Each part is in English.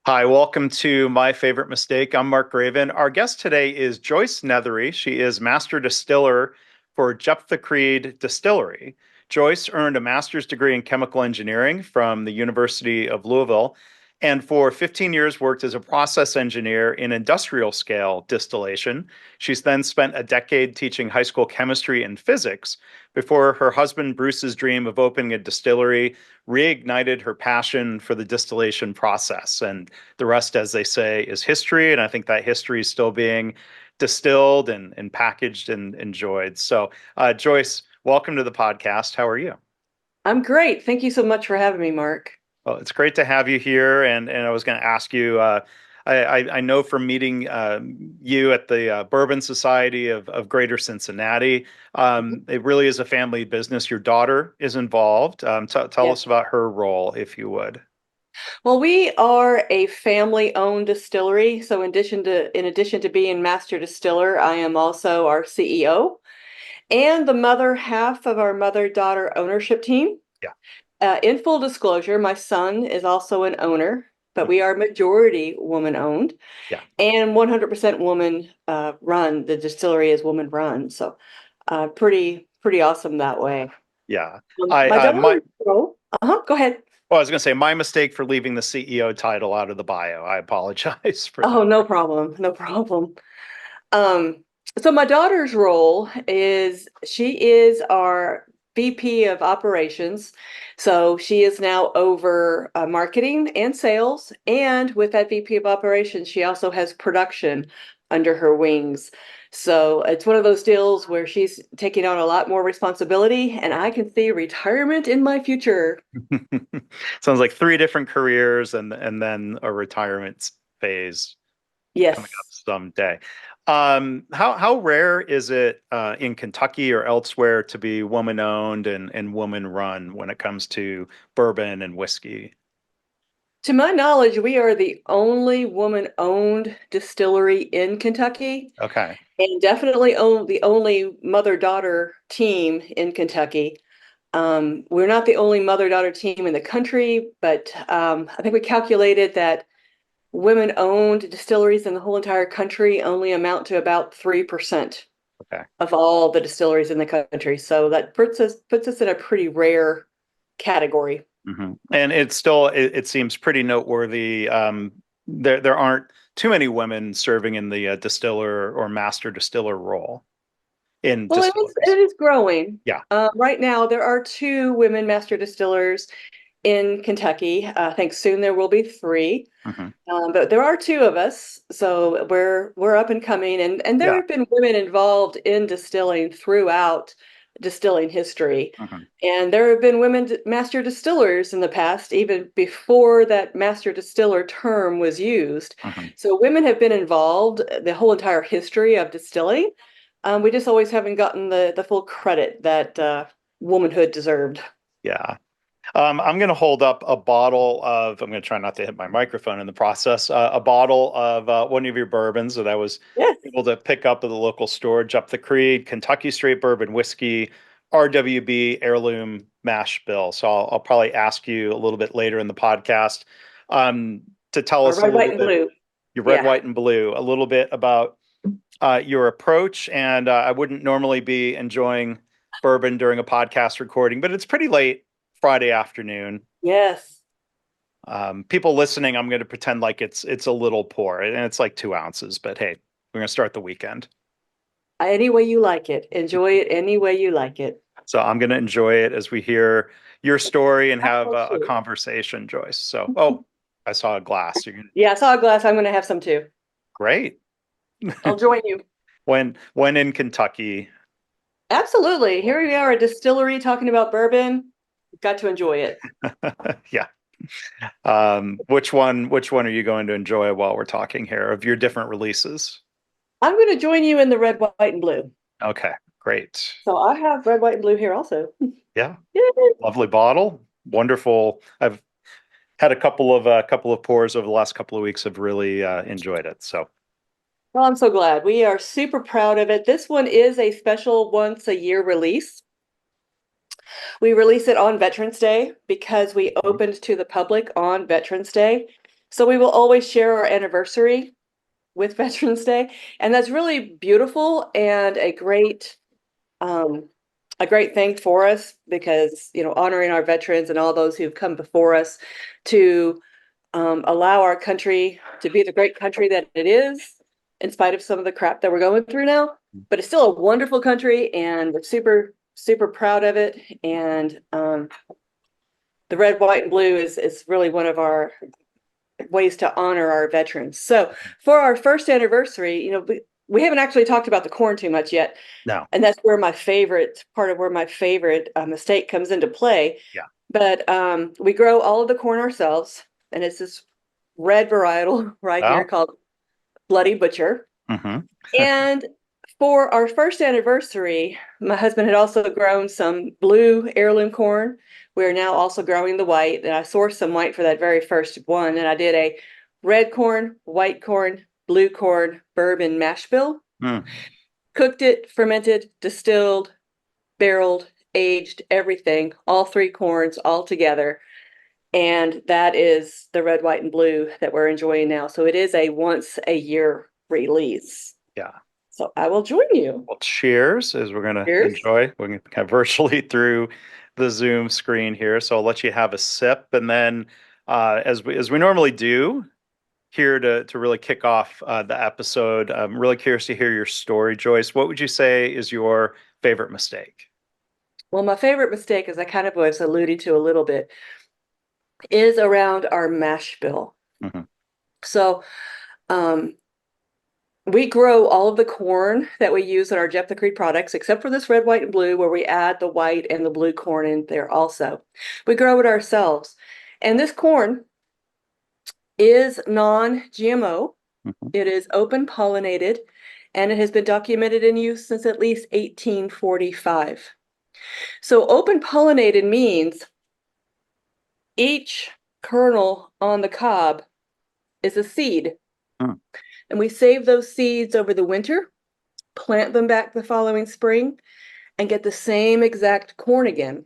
Hi, welcome to My Favorite Mistake. I'm Mark Graven. Our guest today is Joyce Nethery. She is Master Distiller for Jeptha Creed Distillery. Joyce earned a master's degree in chemical engineering from the University of Louisville, and for 15 years worked as a process engineer in industrial scale distillation. She's then spent a decade teaching high school chemistry and physics before her husband Bruce's dream of opening a distillery reignited her passion for the distillation process. And the rest, as they say, is history. And I think that history is still being distilled and packaged and enjoyed. So, Joyce, welcome to the podcast. How are you? I'm great. Thank you so much for having me, Mark. Well, it's great to have you here. And I was going to ask you, I know from meeting you at the Bourbon Society of Greater Cincinnati, it really is a family business. Your daughter is involved. Tell Yes. us about her role, if you would. Well, we are a family-owned distillery. So in addition to being master distiller, I am also our CEO and the mother half of our mother-daughter ownership team. Yeah. In full disclosure, my son is also an owner, but we are majority woman-owned Yeah. and 100% woman run. The distillery is woman-run. So pretty awesome that way. Yeah. My I my daughter, go ahead. Well, I was going to say my mistake for leaving the CEO title out of the bio. I apologize for Oh, that. no problem. No problem. Um, so my daughter's role is she is our VP of operations. So she is now over marketing and sales. And with that VP of operations, she also has production under her wings. So it's one of those deals where she's taking on a lot more responsibility, and I can see retirement in my future. Sounds like three different careers and then a retirement phase coming up Yes. someday. How rare is it in Kentucky or elsewhere to be woman owned and woman run when it comes to bourbon and whiskey? To my knowledge, we are the only woman-owned distillery in Kentucky, Okay. and definitely the only mother-daughter team in Kentucky. We're not the only mother-daughter team in the country, but I think we calculated that women-owned distilleries in the whole entire country only amount to about 3% Okay. of all the distilleries in the country. So that puts us in a pretty rare category. And it seems pretty noteworthy. There aren't too many women serving in the distiller or master distiller role in Well, it is distilleries. it is growing. Yeah. Right now, there are two women master distillers in Kentucky. I think soon there will be three. Hmm. But there are two of us, so we're up and coming, and there Yeah. have been women involved in distilling throughout distilling history, Hmm. and there have been women master distillers in the past, even before that master distiller term was used. Hmm. So women have been involved the whole entire history of distilling. We just always haven't gotten the full credit that womanhood deserved. Yeah. I'm going to hold up a bottle of, I'm going to try not to hit my microphone in the process, a bottle of one of your bourbons that I was Yes. able to pick up at the local store, Jeptha Creed, Kentucky Straight Bourbon Whiskey, RWB Heirloom Mash Bill. So I'll probably ask you a little bit later in the podcast to tell Or us a red, white, little and bit, blue. your red, Yeah. white, and blue, a little bit about your approach. And I wouldn't normally be enjoying bourbon during a podcast recording, but it's pretty late Friday afternoon. Yes. People listening, I'm going to pretend like it's a little pour, and it's like 2 ounces. But hey, we're going to start the weekend, Any way you like it. Enjoy it any way you like it. so I'm going to enjoy it as we hear your story and I have will a too. conversation, Joyce. So, oh, I saw a glass. You're gonna, Yeah, I saw a glass. I'm going to have some too. great. I'll join you. When in Kentucky, Absolutely. Here we are, a distillery talking about bourbon. Got to enjoy it. yeah. Which one are you going to enjoy while we're talking here of your different releases? I'm going to join you in the red, white, and blue. Okay, great. So I have red, white, and blue here also. Yeah, Yay. lovely bottle, wonderful. I've had a couple of pours over the last couple of weeks. Have really enjoyed it. So Well, I'm so glad. We are super proud of it. This one is a special once a year release. We release it on Veterans Day because we mhm. opened to the public on Veterans Day. So we will always share our anniversary with Veterans Day, and that's really beautiful and um, a great thing for us because, honoring our veterans and all those who've come before us to allow our country to be the great country that it is, in spite of some of the crap that we're going through now. But it's still a wonderful country, and we're super, super proud of it. And the red, white, and blue is really one of our ways to honor our veterans. So for our first anniversary, we haven't actually talked about the corn too much yet. No. And that's where my favorite mistake comes into play. Yeah. But we grow all of the corn ourselves, and it's this red varietal right here Well. called Bloody Butcher. Hmm. And for our first anniversary, my husband had also grown some blue heirloom corn. We're now also growing the white, and I sourced some white for that very first one. And I did a red corn, white corn, blue corn bourbon mash bill. Mm. Cooked it, fermented, distilled, barreled, aged, everything, all three corns all together. And that is the red, white, and blue that we're enjoying now. So it is a once a year release. Yeah. So I will join you. Well, cheers as we're going to Cheers. enjoy. We're going to kind of virtually through the Zoom screen here. So I'll let you have a sip. And then as we normally do here to really kick off the episode, I'm really curious to hear your story, Joyce. What would you say is your favorite mistake? Well, my favorite mistake, as I kind of was alluding to a little bit, is around our mash bill. Mm-hmm. So we grow all of the corn that we use in our Jeptha Creed products, except for this red, white, and blue, where we add the white and the blue corn in there also. We grow it ourselves. And this corn is non-GMO. Mm-hmm. It is open pollinated, and it has been documented in use since at least 1845. So open pollinated means each kernel on the cob is a seed. Mm. And we save those seeds over the winter, plant them back the following spring, and get the same exact corn again.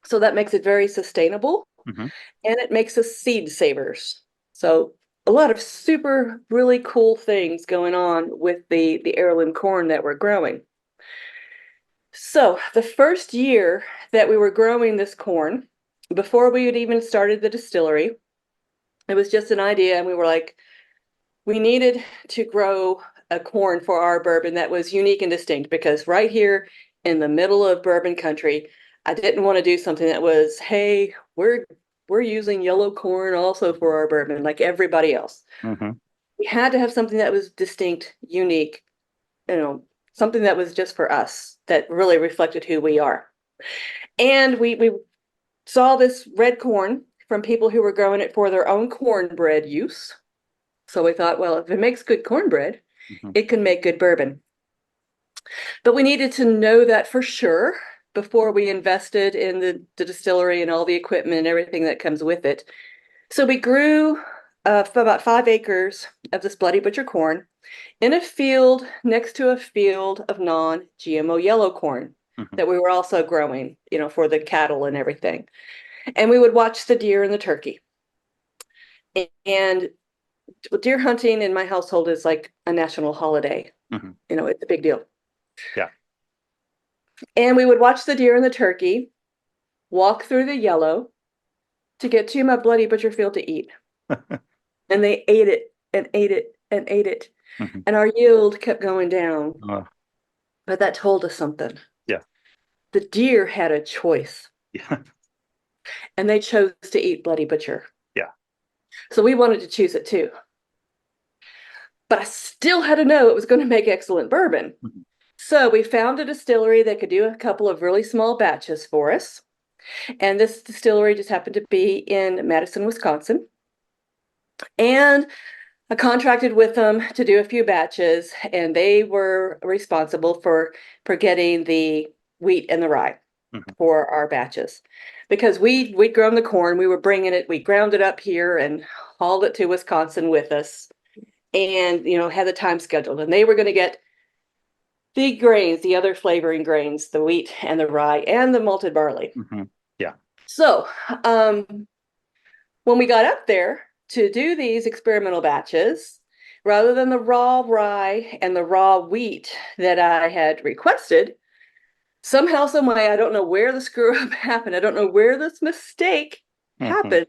So that makes it very sustainable, Mm-hmm. and it makes us seed savers. So a lot of super really cool things going on with the heirloom corn that we're growing. So the first year that we were growing this corn, before we had even started the distillery, it was just an idea, and we were like, we needed to grow a corn for our bourbon that was unique and distinct, because right here in the middle of bourbon country, I didn't want to do something that was, hey, we're using yellow corn also for our bourbon like everybody else. Mm-hmm. We had to have something that was distinct, unique, something that was just for us, that really reflected who we are. And we saw this red corn from people who were growing it for their own cornbread use. So we thought, well, if it makes good cornbread, Mm-hmm. it can make good bourbon. But we needed to know that for sure before we invested in the distillery and all the equipment and everything that comes with it. So we grew about 5 acres of this Bloody Butcher corn in a field next to a field of non-GMO yellow corn Mm-hmm. that we were also growing, for the cattle and everything. And we would watch the deer and the turkey. And deer hunting in my household is like a national holiday. Mm-hmm. It's a big deal. Yeah. And we would watch the deer and the turkey walk through the yellow to get to my Bloody Butcher field to eat. And they ate it and ate it and ate it. Mm-hmm. And our yield kept going down. But that told us something. Yeah. The deer had a choice. Yeah. And they chose to eat Bloody Butcher. Yeah. So we wanted to choose it too. But I still had to know it was going to make excellent bourbon. Mm-hmm. So we found a distillery that could do a couple of really small batches for us. And this distillery just happened to be in Madison, Wisconsin. And I contracted with them to do a few batches, and they were responsible for getting the wheat and the rye Mm-hmm. for our batches. Because we'd grown the corn, we were bringing it, we ground it up here and hauled it to Wisconsin with us, and had the time scheduled. And they were going to get the grains, the other flavoring grains, the wheat and the rye and the malted barley. Mm-hmm. Yeah. So when we got up there, to do these experimental batches, rather than the raw rye and the raw wheat that I had requested, somehow, some way, I don't know where the screw up happened. I don't know where this mistake Hmm. happened,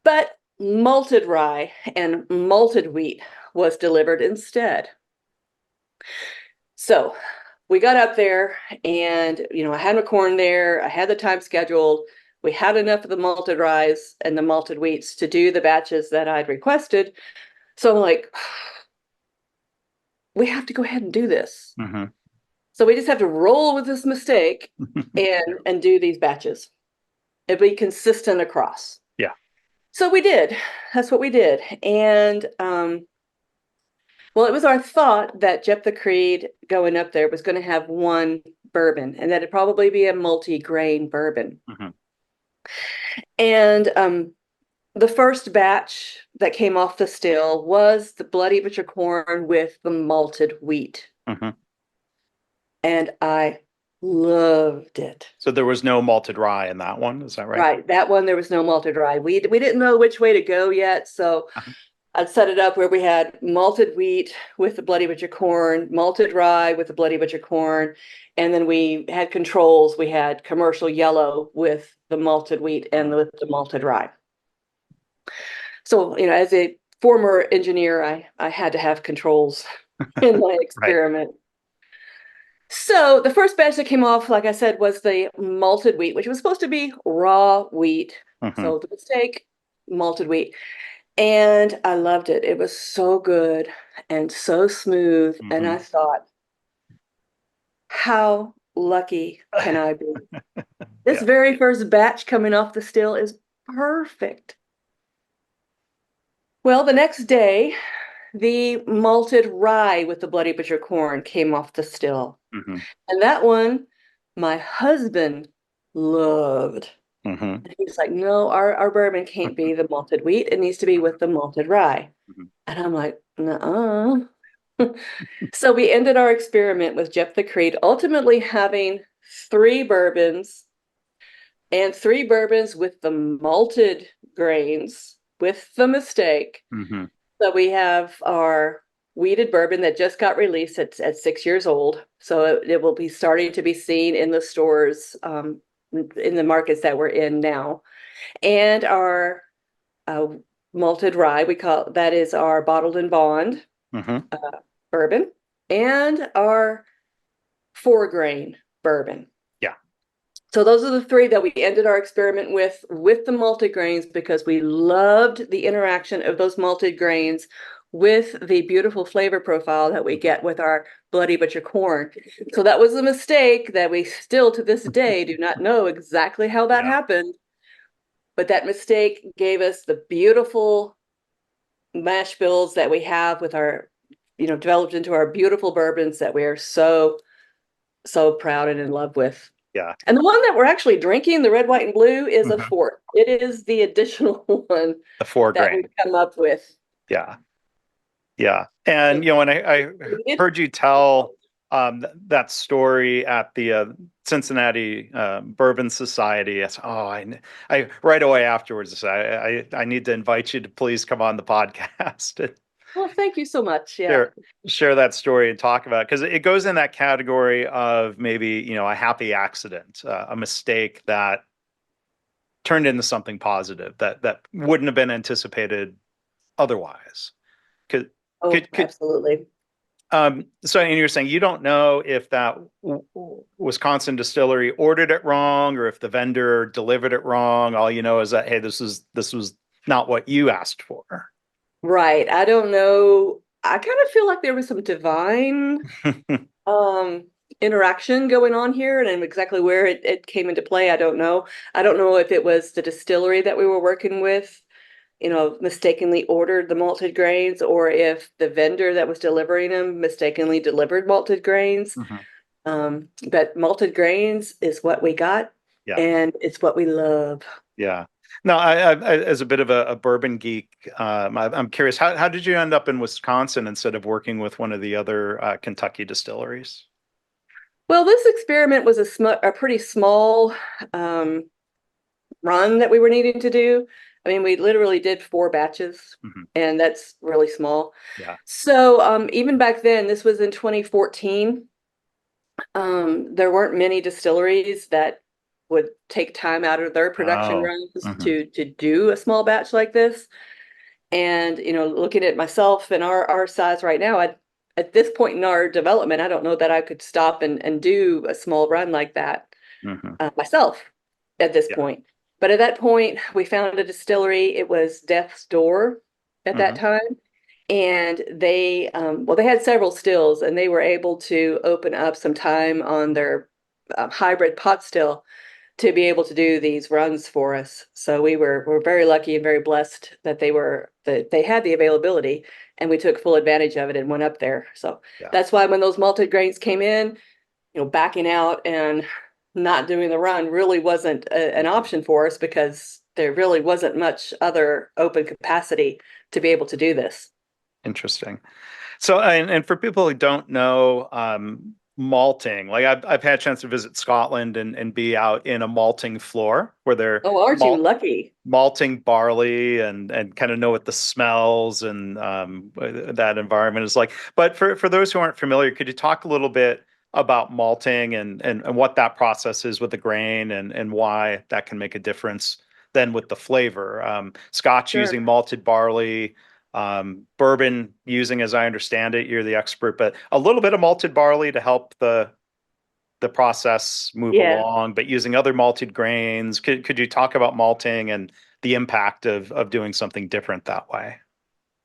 but malted rye and malted wheat was delivered instead. So we got up there and, I had my corn there. I had the time scheduled. We had enough of the malted rye and the malted wheats to do the batches that I'd requested. So I'm like, we have to go ahead and do this. Hmm. So we just have to roll with this mistake and do these batches and be consistent across. Yeah. So we did. That's what we did. And well, it was our thought that Jeptha Creed going up there was going to have one bourbon, and that it'd probably be a multi-grain bourbon. Hmm. And the first batch that came off the still was the Bloody Butcher corn with the malted wheat. Hmm. And I loved it. So there was no malted rye in that one, is that right? Right, that one there was no malted rye. We didn't know which way to go yet, so Uh-huh. I'd set it up where we had malted wheat with the Bloody Butcher corn, malted rye with the Bloody Butcher corn, and then we had controls. We had commercial yellow with the malted wheat and with the malted rye. So, as a former engineer, I had to have controls in my Right. experiment. So the first batch that came off, like I said, was the malted wheat, which was supposed to be raw wheat. Hmm. So the mistake, malted wheat. And I loved it. It was so good and so smooth. And Hmm. I thought, how lucky can I be? This Yeah. very first batch coming off the still is perfect. Well, the next day, the malted rye with the Bloody Butcher corn came off the still. Hmm. And that one, my husband loved. Hmm. And he was like, no, our bourbon can't be the malted wheat. It needs to be with the malted rye. Hmm. And I'm like, nuh-uh. So we ended our experiment with Jeptha Creed, ultimately having three bourbons and three bourbons with the malted grains with the mistake. Hmm. So we have our wheated bourbon that just got released at 6 years old. So it will be starting to be seen in the stores, in the markets that we're in now. And our uh, malted rye, we call that is our bottled and bond Hmm. bourbon, and our 4 grain bourbon. Yeah. So those are the three that we ended our experiment with the malted grains, because we loved the interaction of those malted grains with the beautiful flavor profile that we get with our Bloody Butcher corn. So that was a mistake that we still to this day do not know exactly how that Yeah. happened. But that mistake gave us the beautiful mash bills that we have with our, developed into our beautiful bourbons that we are so, so proud and in love with. Yeah. And the one that we're actually drinking, the red, white, and blue, is a Hmm. fourth. It is the additional one The four that we've grain. come up with. Yeah. Yeah. And, when I It, heard you tell that story at the Cincinnati Bourbon Society, I said, oh, I right away afterwards, I said, I need to invite you to please come on the podcast and well, thank you so much. Yeah. share, share that story and talk about it. Because it goes in that category of maybe, a happy accident, a mistake that turned into something positive that wouldn't have been anticipated otherwise. Could Oh, could absolutely. so, and you're saying you don't know if that Wisconsin distillery ordered it wrong or if the vendor delivered it wrong. All you know is that, hey, this was not what you asked for. Right. I don't know. I kind of feel like there was some divine um interaction going on here, and exactly where it came into play, I don't know. I don't know if it was the distillery that we were working with, mistakenly ordered the malted grains, or if the vendor that was delivering them mistakenly delivered malted grains. Mhm. But malted grains is what we got, Yeah, and it's what we love. yeah. No, as a bit of a bourbon geek, I'm curious, how did you end up in Wisconsin instead of working with one of the other Kentucky distilleries? Well, this experiment was a pretty small run that we were needing to do. I mean, we literally did 4 batches, Hmm. and that's really small. Yeah. So even back then, this was in 2014, there weren't many distilleries that would take time out of their production Oh. runs Hmm. to do a small batch like this. And looking at myself and our size right now, at this point in our development, I don't know that I could stop and do a small run like that Hmm. myself at this Yeah. point. But at that point, we found a distillery. It was Death's Door at that Hmm. time. And well, they had several stills, and they were able to open up some time on their hybrid pot still to be able to do these runs for us. So we're very lucky and very blessed that they had the availability, and we took full advantage of it and went up there. So Yeah. that's why when those malted grains came in, backing out and not doing the run really wasn't an Mhm. option for us because there really wasn't much other open capacity to be able to do this. Interesting. So, and for people who don't know, malting, like I've had a chance to visit Scotland and be out in a malting floor where they're Oh, aren't you malt lucky? malting barley and kind of know what the smells and that environment is like. But for those who aren't familiar, could you talk a little bit about malting and what that process is with the grain and why that can make a difference then with the flavor? Scotch Sure. using malted barley, bourbon using, as I understand it, you're the expert, but a little bit of malted barley to help the process move Yeah. along, but using other malted grains. Could you talk about malting and the impact of doing something different that way?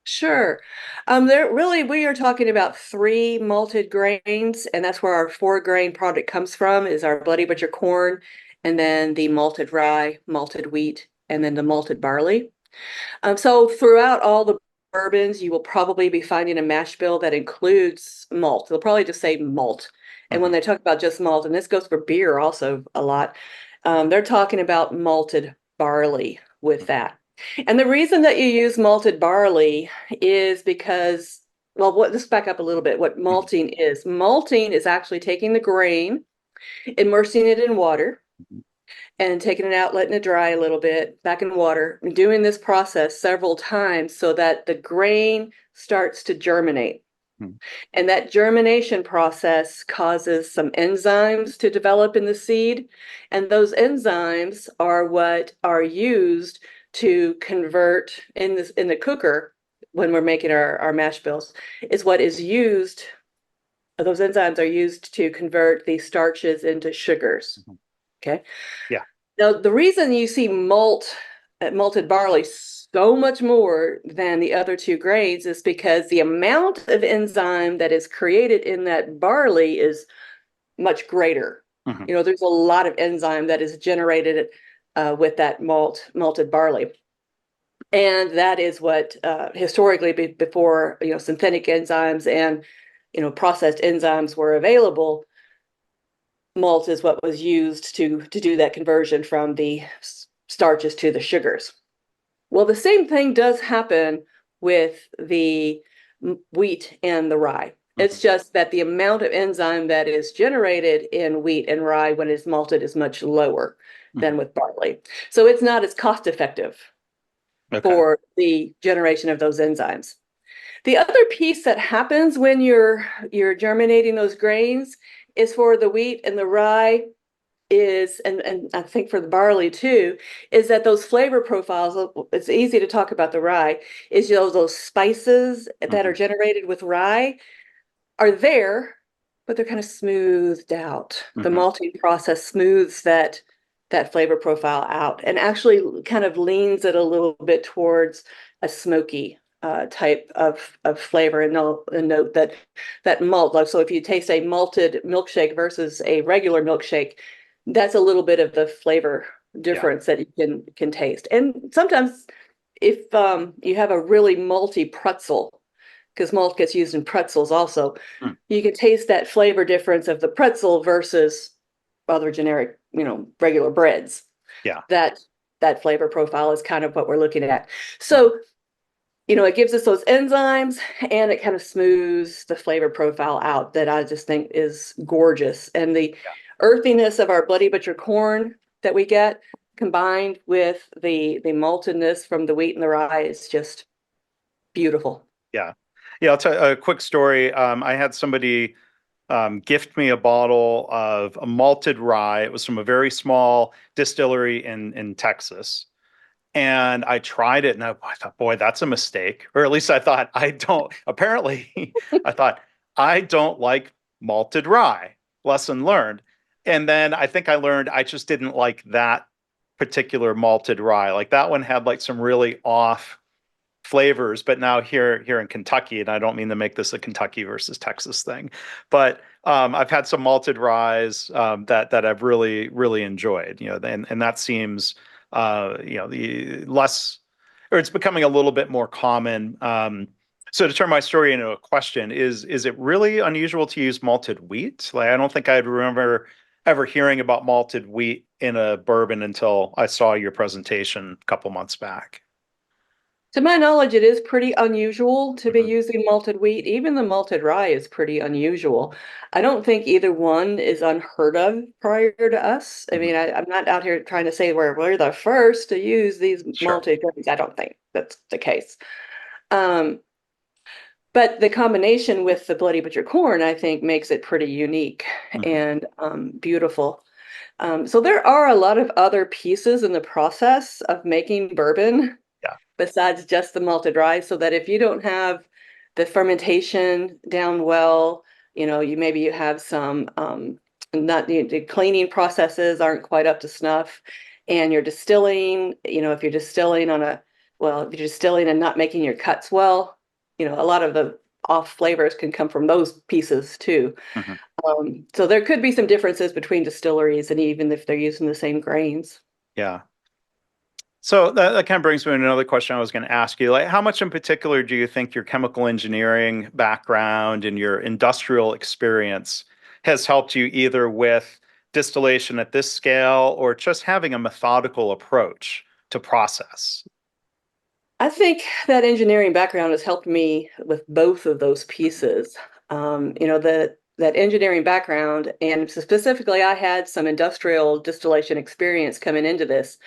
Sure. There really we are talking about 3 malted grains, and that's where our 4 grain product comes from, is our Bloody Butcher corn, and then the malted rye, malted wheat, and then the malted barley. So throughout all the bourbons, you will probably be finding a mash bill that includes malt. They'll probably just say malt. And when Hmm. they talk about just malt, and this goes for beer also a lot, they're talking about malted barley with that. And the reason that you use malted barley is because, well, let's back up a little bit. What Hmm. malting is actually taking the grain, immersing it in water, Hmm. and taking it out, letting it dry a little bit, back in water, and doing this process several times so that the grain starts to germinate. Hmm. And that germination process causes some enzymes to develop in the seed. And those enzymes are what are used to convert in the cooker when we're making our mash bills, is what is used. Those enzymes are used to convert the starches into sugars. Hmm. Okay. Yeah. Now, the reason you see malted barley so much more than the other 2 grains is because the amount of enzyme that is created in that barley is much greater. Hmm. There's a lot of enzyme that is generated with that malted barley. And that is what historically before synthetic enzymes and processed enzymes were available, malt is what was used to do that conversion from the starches to the sugars. Well, the same thing does happen with the wheat and the rye. Hmm. It's just that the amount of enzyme that is generated in wheat and rye when it's malted is much lower Hmm. than with barley. So it's not as cost effective Okay. for the generation of those enzymes. The other piece that happens when you're germinating those grains is for the wheat and the rye is, and I think for the barley too, is that those flavor profiles, it's easy to talk about the rye, is those spices that are Hmm. generated with rye are there, but they're kind of smoothed out. The Hmm. malting process smooths that flavor profile out and actually kind of leans it a little bit towards a smoky type of flavor. And note that malt, like so if you taste a malted milkshake versus a regular milkshake, that's a little bit of the flavor Yeah. difference that you can taste. And sometimes if you have a really malty pretzel, because malt gets used in pretzels also, Mm. you can taste that flavor difference of the pretzel versus other generic, regular breads. Yeah. That that flavor profile is kind of what we're looking at. Mhm. So, it gives us those enzymes and it kind of smooths the flavor profile out that I just think is gorgeous. And the Yeah. earthiness of our Bloody Butcher corn that we get, combined with the maltedness from the wheat and the rye is just beautiful. Yeah. Yeah, I'll tell you a quick story. I had somebody gift me a bottle of a malted rye. It was from a very small distillery in Texas. And I tried it and I thought, boy, that's a mistake. Or at least I thought, I don't, apparently, I thought, I don't like malted rye. Lesson learned. And then I think I learned I just didn't like that particular malted rye. Like that one had like some really off flavors, but now here in Kentucky, and I don't mean to make this a Kentucky versus Texas thing, but I've had some malted ryes that I've really enjoyed. And that seems the less, or it's becoming a little bit more common. So to turn my story into a question, is it really unusual to use malted wheat? Like I don't think I'd remember ever hearing about malted wheat in a bourbon until I saw your presentation a couple months back. To my knowledge, it is pretty unusual to be Mhm. using malted wheat. Even the malted rye is pretty unusual. I don't think either one is unheard of prior to us. I Mhm. mean, I'm not out here trying to say we're the first to use these Sure. malted grains. I don't think that's the case. Um, but the combination with the Bloody Butcher corn, I think, makes it pretty unique Mhm. and beautiful. So there are a lot of other pieces in the process of making bourbon Yeah. besides just the malted rye, so that if you don't have the fermentation down well, you have some not the cleaning processes aren't quite up to snuff, and you're distilling, if you're distilling if you're distilling and not making your cuts well, a lot of the off flavors can come from those pieces too. Mhm. So there could be some differences between distilleries and even if they're using the same grains. Yeah. So that kind of brings me to another question I was going to ask you. Like, how much in particular do you think your chemical engineering background and your industrial experience has helped you either with distillation at this scale or just having a methodical approach to process? I think that engineering background has helped me with both of those pieces. That engineering background, and specifically, I had some industrial distillation experience coming into this.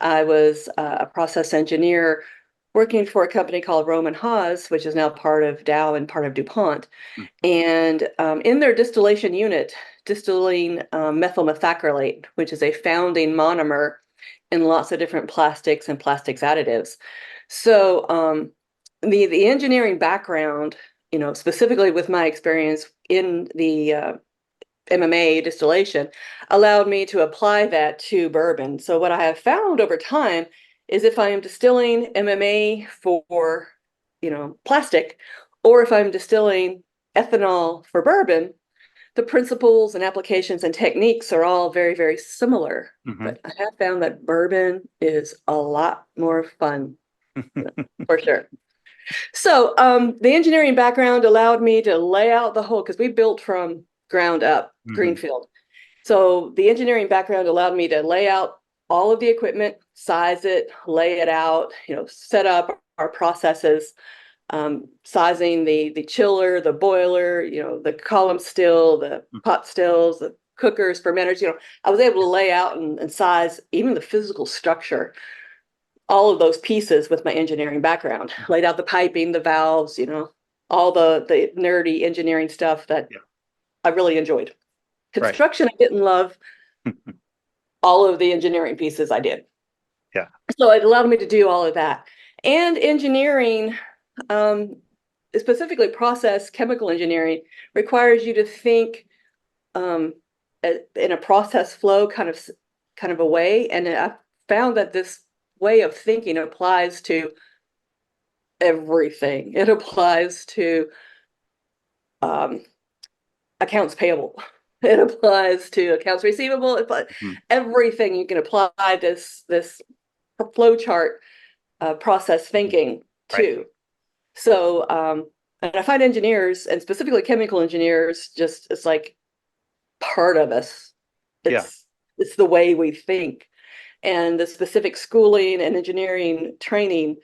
I was a process engineer working for a company called Roman Haas, which is now part of Dow and part of DuPont. Mm. And in their distillation unit, distilling methyl methacrylate, which is a founding monomer in lots of different plastics and plastics additives. So the engineering background, specifically with my experience in the MMA distillation, allowed me to apply that to bourbon. So what I have found over time is if I am distilling MMA for, plastic, or if I'm distilling ethanol for bourbon, the principles and applications and techniques are all very, very similar. Mhm. But I have found that bourbon is a lot more fun, for sure. So the engineering background allowed me to lay out the whole, because we built from ground up, Mhm. greenfield. So the engineering background allowed me to lay out all of the equipment, size it, lay it out, set up our processes, sizing the chiller, the boiler, the column still, the Mhm. pot stills, the cookers, fermenters. I was able to lay out and size even the physical structure, all of those pieces with my engineering background. Mhm. Laid out the piping, the valves, all the nerdy engineering stuff that Yeah. I really enjoyed. Right. Construction, I didn't love. All of the engineering pieces I did. Yeah. So it allowed me to do all of that. And engineering, um, specifically process chemical engineering, requires you to think um, in a process flow kind of a way. And I found that this way of thinking applies to everything. It applies to um, accounts payable. It applies to accounts receivable. Mhm. Everything you can apply this flow chart process Mhm. thinking Right. too. So, and I find engineers and specifically chemical engineers, just it's like part of us. Yeah. It's the way we think, and the specific schooling and engineering training,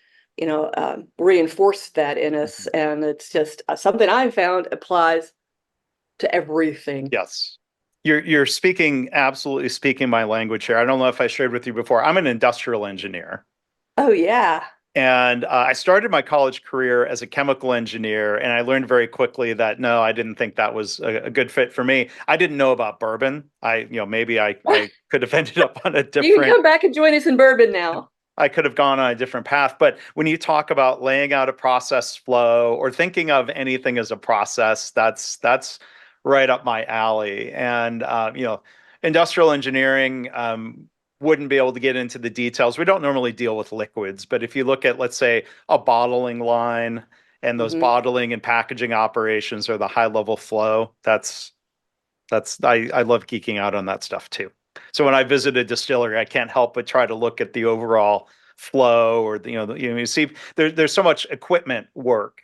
reinforced that in us, Mhm. and it's just something I've found applies to everything. Yes. You're speaking absolutely speaking my language here. I don't know if I shared with you before. I'm an industrial engineer. Oh yeah. And I started my college career as a chemical engineer, and I learned very quickly that no, I didn't think that was a good fit for me. I didn't know about bourbon. Maybe I could have ended up on a You can different, come back and join us in bourbon now. I could have gone on a different path. But when you talk about laying out a process flow or thinking of anything as a process, that's right up my alley. And industrial engineering wouldn't be able to get into the details. We don't normally deal with liquids, but if you look at, let's say, a bottling line and those Hmm. bottling and packaging operations or the high level flow, I love geeking out on that stuff too. So when I visit a distillery, I can't help but try to look at the overall flow, or you see there's so much equipment work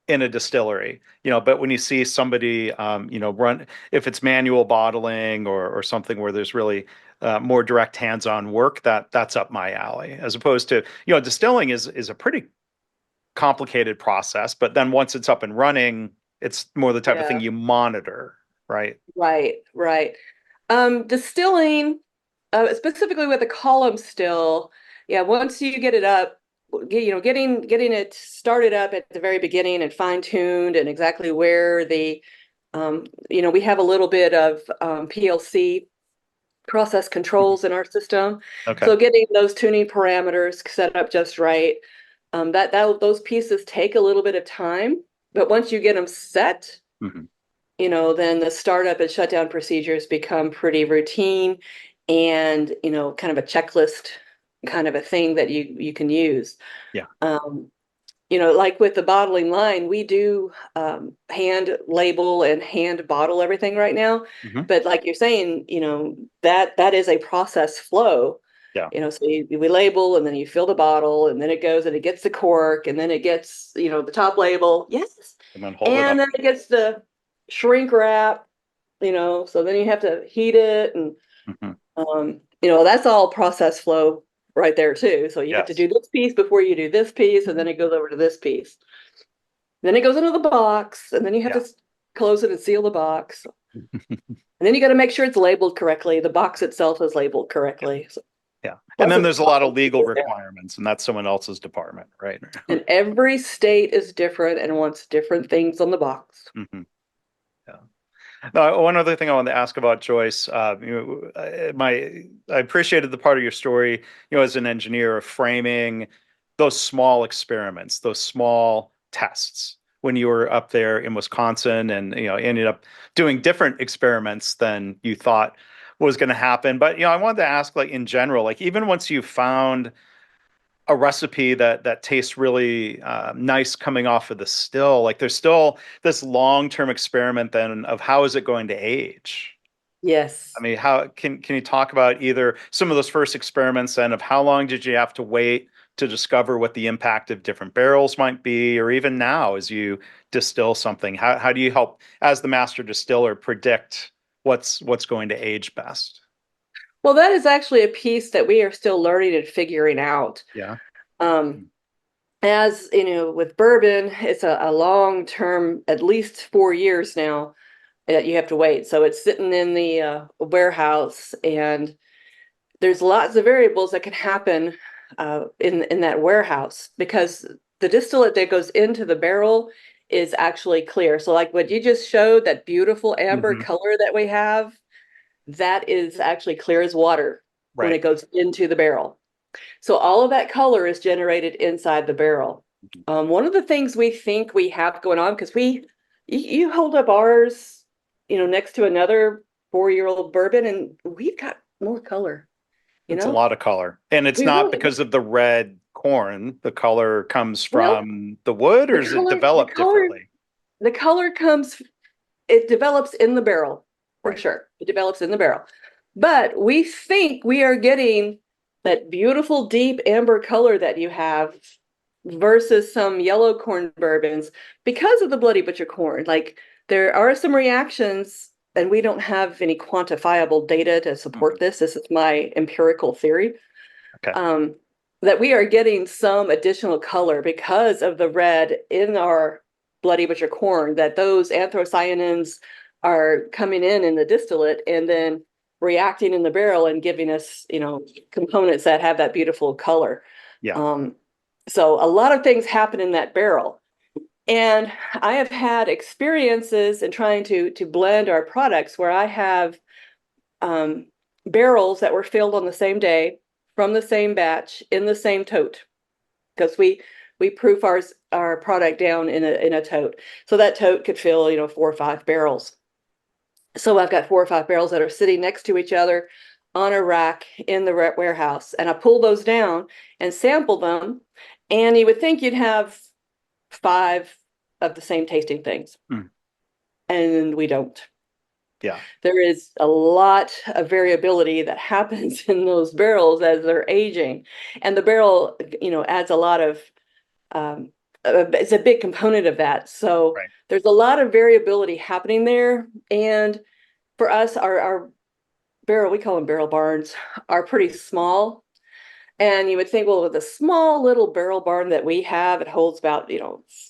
in a distillery, but when you see somebody, run, if it's manual bottling or something where there's really more direct hands-on work, that's up my alley. As opposed to, distilling is a pretty complicated process, but then once it's up and running, it's more the type of thing Yeah. you monitor, right? Right, right. Distilling, specifically with a column still, yeah, once you get it up, getting it started up at the very beginning and fine-tuned and exactly where we have a little bit of PLC process Mhm. controls in our system. Okay. So getting those tuning parameters set up just right, those pieces take a little bit of time, but once you get them set, Hmm. then the startup and shutdown procedures become pretty routine and, kind of a checklist kind of a thing that you can use. Yeah. Um, like with the bottling line, we do hand label and hand bottle everything right now. Hmm. But like you're saying, that is a process flow. Yeah. So we label and then you fill the bottle and then it goes and it gets the cork and then it gets, the top label. Yes. And then hold it And up. then it gets the shrink wrap, so then you have to heat it and Hmm. that's all process flow right there too. So you have to Yes. do this piece before you do this piece, and then it goes over to this piece. Then it goes into the box, and then you have Yeah. to close it and seal the box. And then you got to make sure it's labeled correctly. The box itself is labeled Yeah. correctly. So Yeah. And lots then of there's a lot of process legal there. requirements, and that's someone else's department, right? And every state is different and wants different things on the box. Hmm. Yeah. One other thing I wanted to ask about, Joyce, I appreciated the part of your story, as an engineer, of framing those small experiments, those small tests when you were up there in Wisconsin, and ended up doing different experiments than you thought was going to happen. But I wanted to ask, like, in general, like, even once you found a recipe that tastes really nice coming off of the still, like, there's still this long-term experiment then of how is it going to age. I Yes. mean, how can you talk about either some of those first experiments and of how long did you have to wait to discover what the impact of different barrels might be, or even now as you distill something, how do you help as the master distiller predict what's going to age best? Well, that is actually a piece that we are still learning and figuring out. Yeah. Um, as with bourbon, it's a long term, at least 4 years now that you have to wait. So it's sitting in the warehouse, and there's lots of variables that can happen in that warehouse because the distillate that goes into the barrel is actually clear. So like what you just showed, that beautiful amber Hmm. color that we have, that is actually clear as water when Right. it goes into the barrel. So all of that color is generated inside the barrel. One of the things we think we have going on, because you hold up ours, next to another 4-year-old bourbon, and we've got more color, you It's a know? lot of color. And it's We not really, because of the red corn. The color comes well, from the wood, or the is it color, the developed color, differently? the color comes, it develops in the barrel for Right. sure. It develops in the barrel. But we think we are getting that beautiful deep amber color that you have versus some yellow corn bourbons because of the Bloody Butcher corn. Like there are some reactions, and we don't have any quantifiable data to support Mhm. this. This is my empirical theory. Okay. Um, that we are getting some additional color because of the red in our Bloody Butcher corn, that those anthocyanins are coming in the distillate and then reacting in the barrel and giving us, components that have that beautiful color. Yeah. So a lot of things happen in that barrel. And I have had experiences in trying to blend our products where I have barrels that were filled on the same day from the same batch in the same tote, because we proof our product down in a tote. So that tote could fill, 4 or 5 barrels. So I've got 4 or 5 barrels that are sitting next to each other on a rack in the warehouse. And I pull those down and sample them. And you would think you'd have 5 of the same tasting things. Mm. And we don't. Yeah. There is a lot of variability that happens in those barrels as they're aging. And the barrel, adds a lot of, it's a big component of that. So Right. there's a lot of variability happening there. And for us, our barrel, we call them barrel barns, are pretty small. And you would think, well, with a small little barrel barn that we have, it holds about,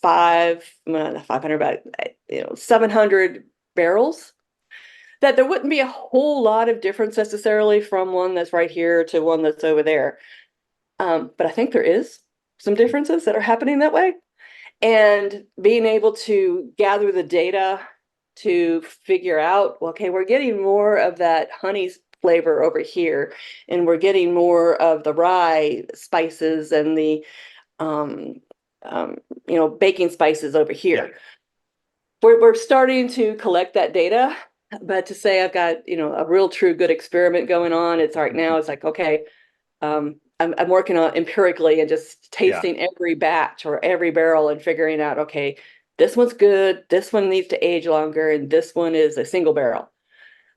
500, about, 700 barrels, that there wouldn't be a whole lot of difference necessarily from one that's right here to one that's over there. But I think there is some differences that are happening that way. And being able to gather the data to figure out, well, okay, we're getting more of that honey flavor over here, and we're getting more of the rye spices and the baking spices over here. Yeah. We're starting to collect that data, but to say I've got, a real true good experiment going on, it's right now, it's like, okay, I'm working on empirically and just Yeah. tasting every batch or every barrel and figuring out, okay, this one's good, this one needs to age longer, and this one is a single barrel.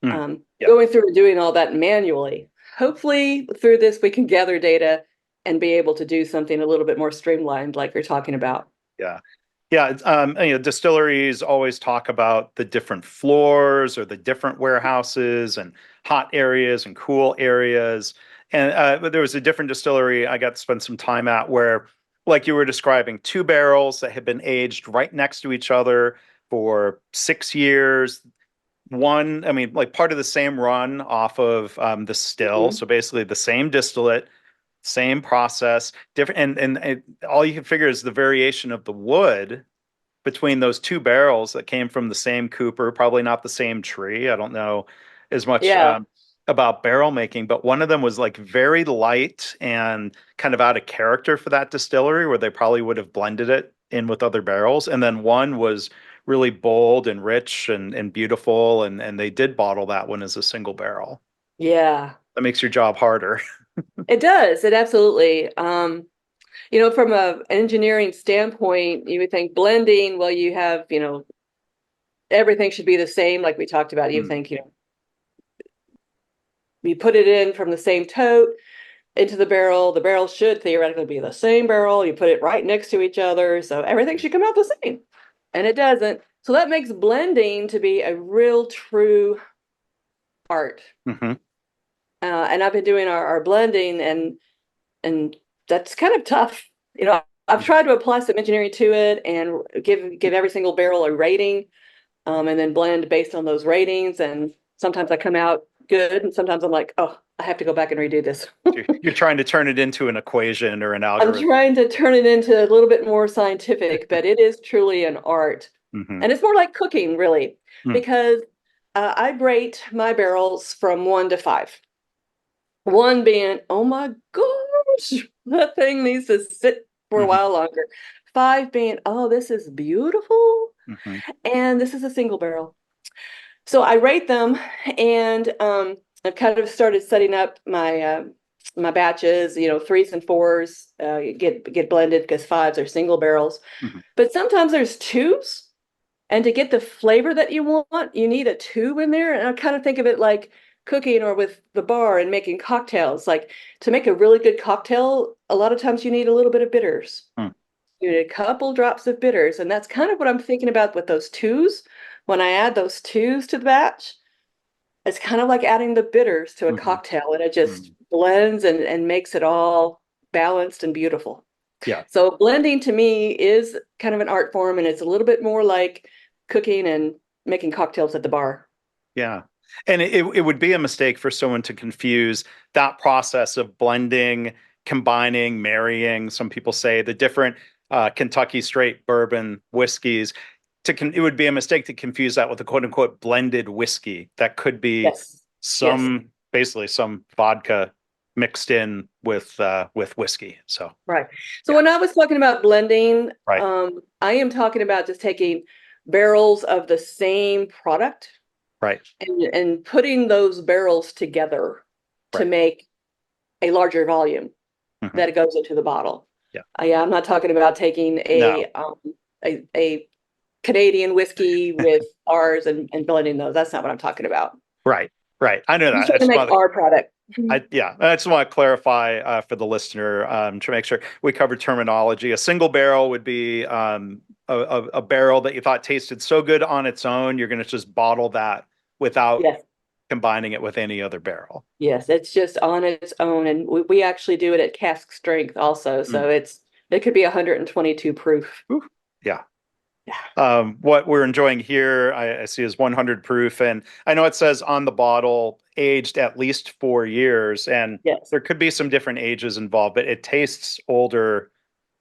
Mm. Yeah. Going through and doing all that manually. Hopefully through this, we can gather data and be able to do something a little bit more streamlined, like you're talking about. Yeah. Yeah. Distilleries always talk about the different floors or the different warehouses and hot areas and cool areas. And but there was a different distillery I got to spend some time at where, like you were describing, 2 barrels that had been aged right next to each other for 6 years. One, I mean, like part of the same run off of the still. Mhm. So basically the same distillate, same process, different, and all you can figure is the variation of the wood between those 2 barrels that came from the same cooper, probably not the same tree. I don't know as much Yeah. about barrel making, but one of them was like very light and kind of out of character for that distillery where they probably would have blended it in with other barrels. And then one was really bold and rich and beautiful. And they did bottle that one as a single barrel. Yeah. That makes your job harder. It does. It absolutely. From a engineering standpoint, you would think blending, well, you have, everything should be the same, like we talked about. You Mm. think, you put it in from the same tote into the barrel should theoretically be the same barrel. You put it right next to each other, so everything should come out the same. And it doesn't. So that makes blending to be a real true art. Hmm. And I've been doing our blending, and that's kind of tough. I've tried to apply some engineering to it and give every single barrel a rating, and then blend based on those ratings. And sometimes I come out good, and sometimes I'm like, oh, I have to go back and redo this. You're trying to turn it into an equation or an I'm algorithm. trying to turn it into a little bit more scientific, but it is truly an art. Hmm. And it's more like cooking, really, Mm. because I rate my barrels from 1 to 5. 1 being, oh my gosh, that thing needs to sit for a Hmm. while longer. 5 being, oh, this is beautiful. Hmm. And this is a single barrel. So I rate them, and I've kind of started setting up my batches, 3s and 4s, get blended because 5s are single barrels. Hmm. But sometimes there's 2s, and to get the flavor that you want, you need a 2 in there. And I kind of think of it like cooking or with the bar and making cocktails. Like, to make a really good cocktail, a lot of times you need a little bit of bitters. Mm. You need a couple drops of bitters. And that's kind of what I'm thinking about with those 2s. When I add those 2s to the batch, it's kind of like adding the bitters to a Hmm. cocktail, and it just Mm. blends and makes it all balanced and beautiful. Yeah. So blending to me is kind of an art form, and it's a little bit more like cooking and making cocktails at the bar. Yeah. And it would be a mistake for someone to confuse that process of blending, combining, marrying, some people say the different Kentucky straight bourbon whiskeys. It would be a mistake to confuse that with a quote unquote blended whiskey. That could be Yes. Yes. basically some vodka mixed in with whiskey. So Right. So yeah, when I was talking about blending, right, I am talking about just taking barrels of the same product right, and putting those barrels together to right. make a larger volume Hmm. that goes into the bottle. Yeah. Yeah, I'm not talking about taking No. a Canadian whiskey with ours and blending those. That's not what I'm talking about. Right. Right. I know I'm just that. trying to make our product. I just want to clarify for the listener to make sure we cover terminology. A single barrel would be a barrel that you thought tasted so good on its own, you're going to just bottle that without Yes, combining it with any other barrel. yes, it's just on its own, and we actually do it at cask strength also. Mm. So it could be 122 proof. Ooh, yeah. Yeah. What we're enjoying here, I see, is 100 proof, and I know it says on the bottle aged at least 4 years, and Yes. there could be some different ages involved, but it tastes older,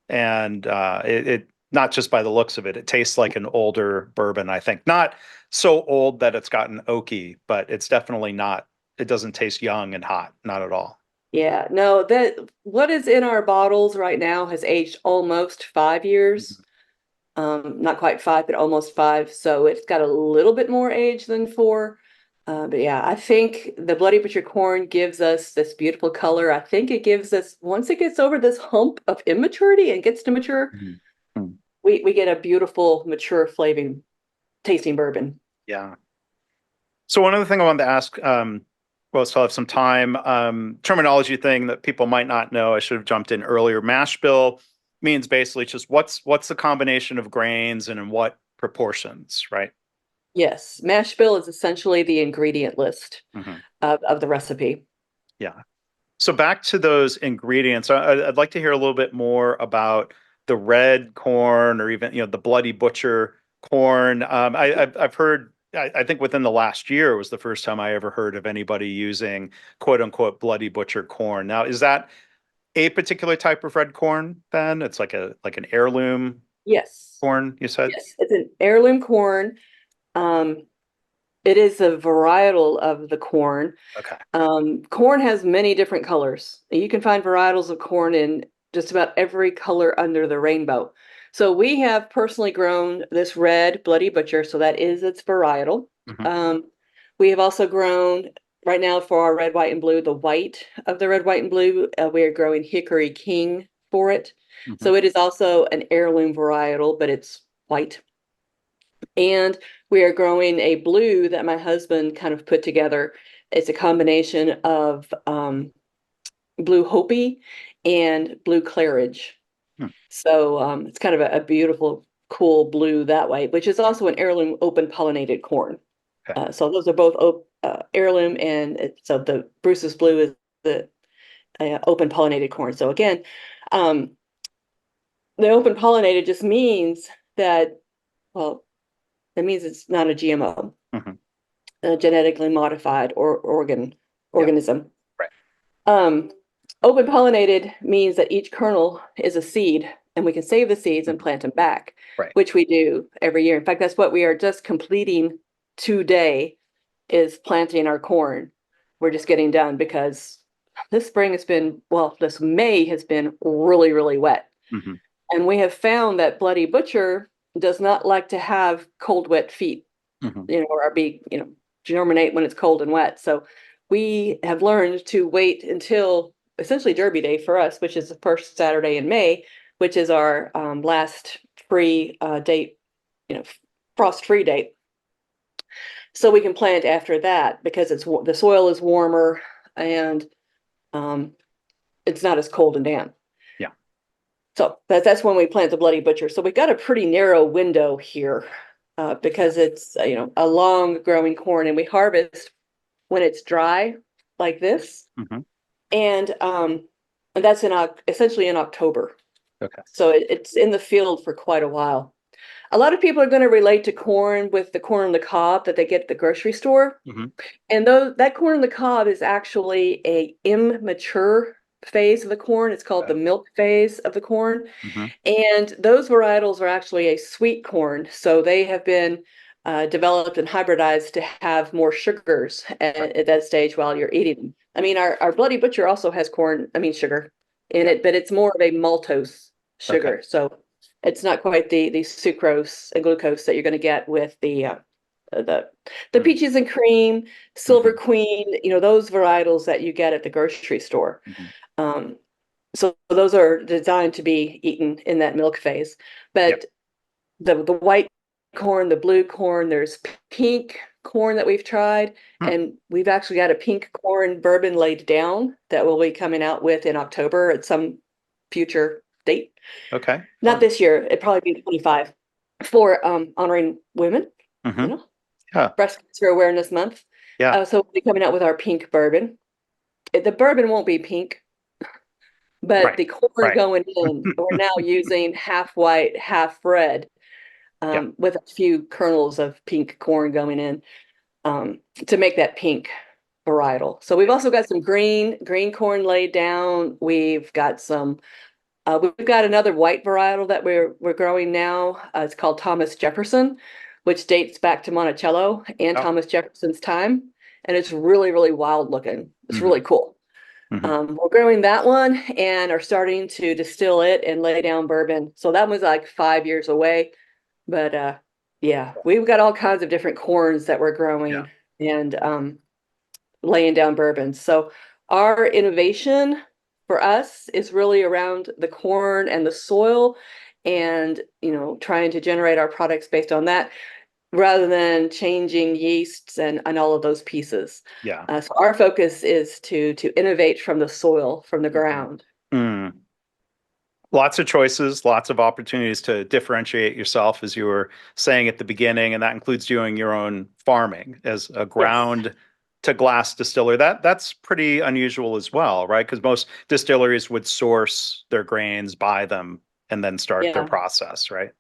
and it not just by the looks of it, it tastes like an older bourbon. I think not so old that it's gotten oaky, but it's definitely not. It doesn't taste young and hot, not at all. Yeah. No, that what is in our bottles right now has aged almost 5 years. Mhm. Not quite five, but almost five. So it's got a little bit more age than four. But yeah, I think the Bloody Butcher corn gives us this beautiful color. I think it gives us, once it gets over this hump of immaturity and gets to mature, Mhm. Mhm. we get a beautiful, mature flaving, tasting bourbon. Yeah. So one other thing I wanted to ask, well, still have some time, terminology thing that people might not know. I should have jumped in earlier. Mash bill means basically just what's the combination of grains and in what proportions, right? Yes, mash bill is essentially the ingredient list Hmm. of the recipe. Yeah. So back to those ingredients, I'd like to hear a little bit more about the red corn, or even the Bloody Butcher corn. I've heard. I think within the last year was the first time I ever heard of anybody using quote unquote Bloody Butcher corn. Now, is that a particular type of red corn? Then it's like an heirloom Yes, corn. You said. yes, it's an heirloom corn. Um, it is a varietal of the corn. Okay. Corn has many different colors. You can find varietals of corn in just about every color under the rainbow. So we have personally grown this red Bloody Butcher, so that is its varietal. Hmm. Um, we have also grown right now for our red, white, and blue, the white of the red, white, and blue. We are growing Hickory King for it. Hmm. So it is also an heirloom varietal, but it's white. And we are growing a blue that my husband kind of put together. It's a combination of blue Hopi and blue Claridge. Hmm. So it's kind of a beautiful, cool blue that way, which is also an heirloom open pollinated corn. Okay. So those are both heirloom, and so the Bruce's Blue is the open pollinated corn. So again, um, the open pollinated just means that, well, that means it's not a GMO, Hmm. a genetically modified or Yeah. organism. Right. Um, Open pollinated means that each kernel is a seed, and we can save the seeds and Mhm. plant them back, Right. which we do every year. In fact, that's what we are just completing today, is planting our corn. We're just getting done because this spring has been, well, this May has been really, really wet. Hmm. And we have found that Bloody Butcher does not like to have cold, wet feet, Hmm. or be, germinate when it's cold and wet. So we have learned to wait until essentially Derby Day for us, which is the first Saturday in May, which is our last free date, you know, frost-free date. So we can plant after that because the soil is warmer and um, it's not as cold and damp. Yeah. So that's when we plant the Bloody Butcher. So we've got a pretty narrow window here Yeah. because it's a long growing corn, and we harvest when it's dry like this, Hmm. and that's essentially in October. Okay. So it's in the field for quite a while. A lot of people are going to relate to corn with the corn on the cob that they get at the grocery store. Hmm. And though that corn on the cob is actually a immature phase of the corn, it's called the milk phase of the corn. Hmm. And those varietals are actually a sweet corn. So they have been developed and hybridized to have more sugars Right. at that stage while you're eating them. I mean, our Bloody Butcher also has corn, I mean, sugar in Yeah. it, but it's more of a maltose Okay. sugar. So it's not quite the sucrose and glucose that you're going to get with the the Mm-hmm. peaches and cream, Silver Hmm. Queen, those varietals that you get at the grocery store. Hmm. Um, so those are designed to be eaten in that milk phase. Yep. But the white corn, the blue corn, there's pink corn that we've tried, Hmm. and we've actually got a pink corn bourbon laid down that we'll be coming out with in October at some future date. Okay. Not Fun. this year, it'd probably be 25 for honoring women, you Hmm. know, Yeah. Breast Cancer Awareness Month. Yeah. So we'll be coming out with our pink bourbon. The bourbon won't be pink, but Right. the corn Right. going in, we're now using half white, half red, Yeah. with a few kernels of pink corn going in, to make that pink varietal. So we've also got some green corn laid down. We've got another white varietal that we're growing now. It's called Thomas Jefferson, which dates back to Monticello and Oh. Thomas Jefferson's time, and it's really, really wild looking. It's Hmm. really cool. Hmm. We're growing that one and are starting to distill it and lay down bourbon. So that was like 5 years away. But yeah, we've got all kinds of different corns that we're Yeah. growing and laying down bourbons. So our innovation for us is really around the corn and the soil and, trying to generate our products based on that rather than changing yeasts and all of those pieces. Yeah. So our focus is to innovate from the soil, from the Hmm. ground. Mm. Lots of choices, lots of opportunities to differentiate yourself, as you were saying at the beginning, and that includes doing your own farming as a Yes. ground to glass distiller. That's pretty unusual as well, right? Because most distilleries would source their grains, buy them, and then start their Yeah. process, right?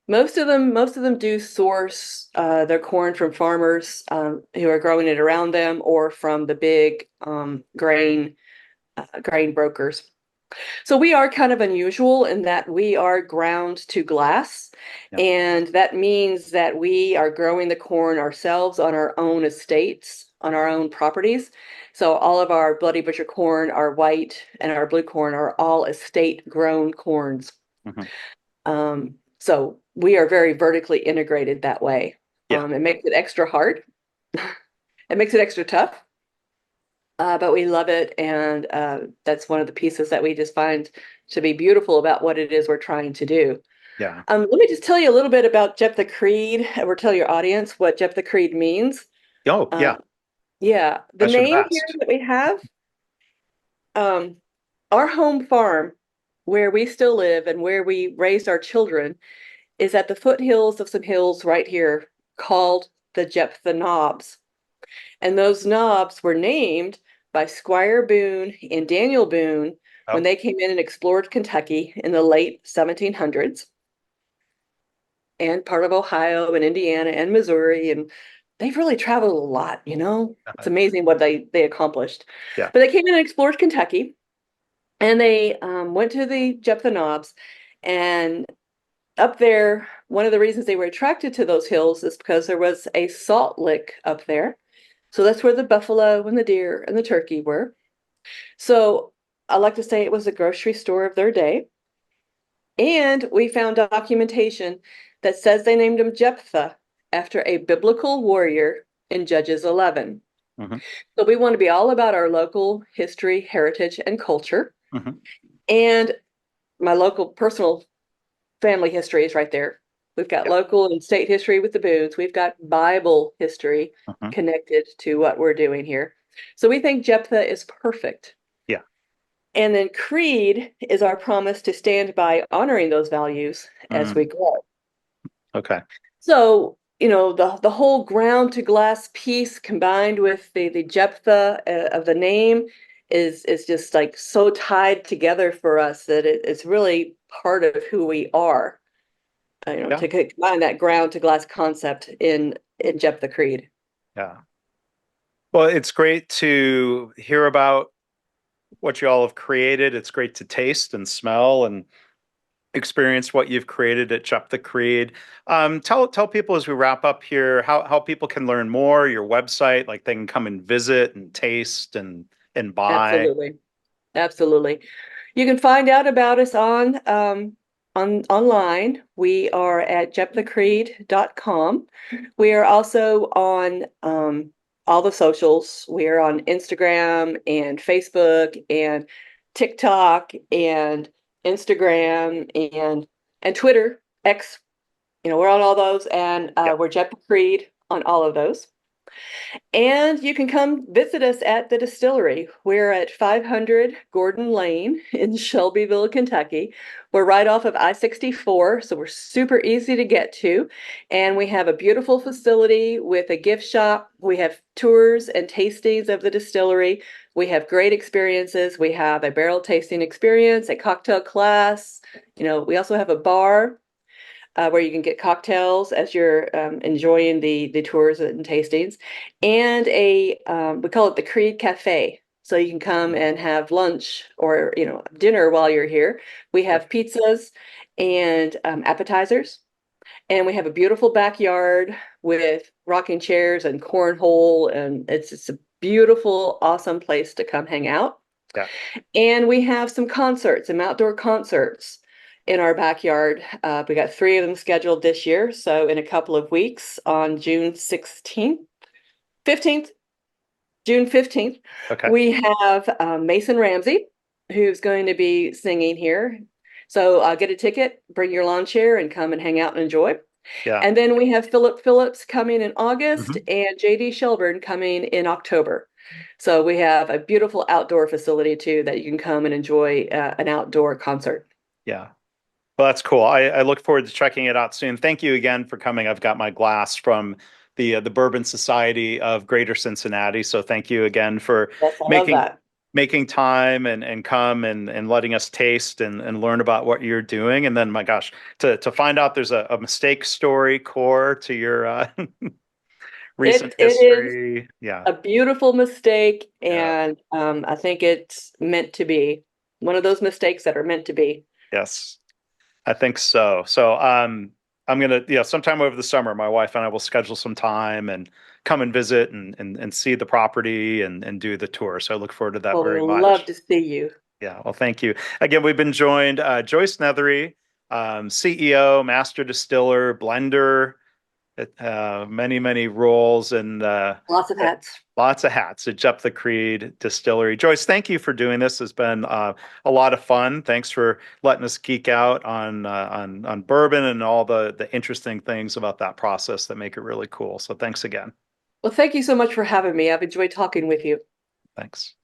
Most of them do source their corn from farmers who are growing it around them or from the big grain brokers. So we are kind of unusual in that we are ground to glass, Yeah. and that means that we are growing the corn ourselves on our own estates, on our own properties. So all of our Bloody Butcher corn, our white and our blue corn are all estate grown corns. Hmm. So we are very vertically integrated that way. Yeah. It makes it extra hard. It makes it extra tough, but we love it, and that's one of the pieces that we just find to be beautiful about what it is we're trying to do. Yeah. Let me just tell you a little bit about Jeptha Creed, or tell your audience what Jeptha Creed means. Oh, Uh, yeah. yeah, the I should have name here asked. that we have, um, our home farm, where we still live and where we raised our children, is at the foothills of some hills right here called the Jeptha Knobs. And those knobs were named by Squire Boone and Daniel Boone when Oh, they came in and explored Kentucky in the late 1700s and part of Ohio and Indiana and Missouri. And they've really traveled a lot, you know? It's amazing what they accomplished. yeah. But they came in and explored Kentucky, and they went to the Jeptha Knobs. And up there, one of the reasons they were attracted to those hills is because there was a salt lick up there. So that's where the buffalo and the deer and the turkey were. So I like to say it was a grocery store of their day. And we found documentation that says they named him Jeptha after a biblical warrior in Judges 11. Hmm. So we want to be all about our local history, heritage, and culture. Hmm. And my local personal family history is right there. We've got Yeah. local and state history with the Boones. We've got Bible history Hmm. connected to what we're doing here. So we think Jeptha is perfect. Yeah. And then Creed is our promise to stand by honoring those values as Mm. we grow. Okay. So, the whole ground to glass piece combined with the Jeptha of the name is just like so tied together for us that it's really part of who we are. Yeah. to combine that ground to glass concept in Jeptha Creed. Yeah. Well, it's great to hear about what you all have created. It's great to taste and smell and experience what you've created at Jeptha Creed. Tell people as we wrap up here how people can learn more, your website, like they can come and visit and taste and buy. Absolutely. Absolutely. You can find out about us on online. We are at jepthacreed.com. We are also on all the socials. We are on Instagram and Facebook and TikTok and Instagram and Twitter, X. We're on all those, and Yeah. we're Jeptha Creed on all of those. And you can come visit us at the distillery. We're at 500 Gordon Lane in Shelbyville, Kentucky. We're right off of I-64, so we're super easy to get to. And we have a beautiful facility with a gift shop. We have tours and tastings of the distillery. We have great experiences. We have a barrel tasting experience, a cocktail class. We also have a bar where you can get cocktails as you're enjoying the tours and tastings, and we call it the Creed Cafe. So you can come and have lunch or dinner while you're here. We have pizzas and appetizers, and we have a beautiful backyard with rocking chairs and cornhole, and it's a beautiful, awesome place to come hang out. Yeah. And we have some concerts, some outdoor concerts in our backyard. We got 3 of them scheduled this year. So in a couple of weeks on June 16th, 15th, June 15th, Okay. we have Mason Ramsey, who's going to be singing here. So get a ticket, bring your lawn chair, and come and hang out and enjoy. Yeah. And then we have Philip Phillips coming in August Mhm. and JD Shelburne coming in October. So we have a beautiful outdoor facility too that you can come and enjoy an outdoor concert. Yeah. Well, that's cool. I look forward to checking it out soon. Thank you again for coming. I've got my glass from the Bourbon Society of Greater Cincinnati. So thank you again for Yes, I love making that. making time and come and letting us taste and learn about what you're doing. And then, my gosh, to find out there's a mistake story core to your recent It is history. Yeah. a beautiful mistake, Yeah. and I think it's meant to be one of those mistakes that are meant to be. Yes. I think so. So I'm gonna, sometime over the summer, my wife and I will schedule some time and come and visit and see the property and do the tour. So I look forward to that Well, we very will love much. to see you. Yeah, well, thank you. Again, we've been joined Joyce Nethery, CEO, master distiller, blender, many roles and Lots of hats. lots of hats at Jeptha Creed Distillery. Joyce, thank you for doing this. It's been a lot of fun. Thanks for letting us geek out on bourbon and all the interesting things about that process that make it really cool. So thanks again. Well, thank you so much for having me. I've enjoyed talking with you. Thanks.